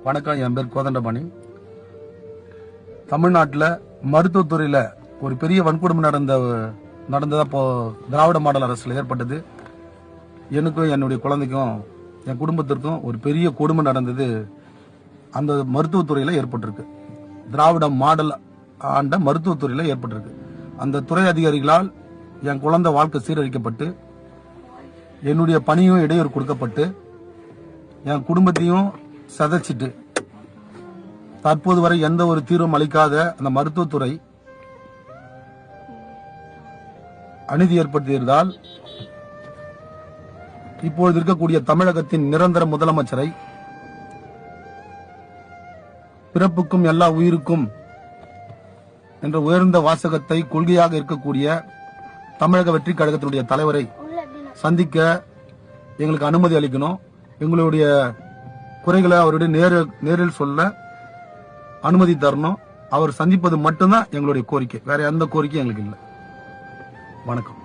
வணக்கம். என் பேர் கோதண்டபாணி. தமிழ்நாட்டில் மருத்துவத்துறையில் ஒரு பெரிய வன்கொடுமை நடந்ததா இப்போ திராவிட மாடல் அரசில் ஏற்பட்டது. எனக்கும் என்னுடைய குழந்தைக்கும் என் குடும்பத்திற்கும் ஒரு பெரிய கொடுமை நடந்தது அந்த மருத்துவத்துறையில் ஏற்பட்டிருக்கு. திராவிட மாடல் ஆண்ட மருத்துவத்துறையில் ஏற்பட்டிருக்கு. அந்த துறை அதிகாரிகளால் என் குழந்தை வாழ்க்கை சீரழிக்கப்பட்டு என்னுடைய பணியும் இடையூறு கொடுக்கப்பட்டு என் குடும்பத்தையும் சதைச்சிட்டு தற்போது வரை எந்த ஒரு தீர்வும் அளிக்காத அந்த மருத்துவத்துறை அநீதி ஏற்படுத்தியிருந்தால் இப்பொழுது இருக்கக்கூடிய தமிழகத்தின் நிரந்தர முதலமைச்சரை பிறப்புக்கும் எல்லா உயிருக்கும் என்ற உயர்ந்த வாசகத்தை கொள்கையாக இருக்கக்கூடிய தமிழக வெற்றி கழகத்தினுடைய தலைவரை சந்திக்க எங்களுக்கு அனுமதி அளிக்கணும். எங்களுடைய குறைகளை அவருடைய நேரில் சொல்ல அனுமதி தரணும். அவர் சந்திப்பது மட்டும்தான் எங்களுடைய கோரிக்கை. வேற எந்த கோரிக்கையும் எங்களுக்கு இல்லை. வணக்கம்.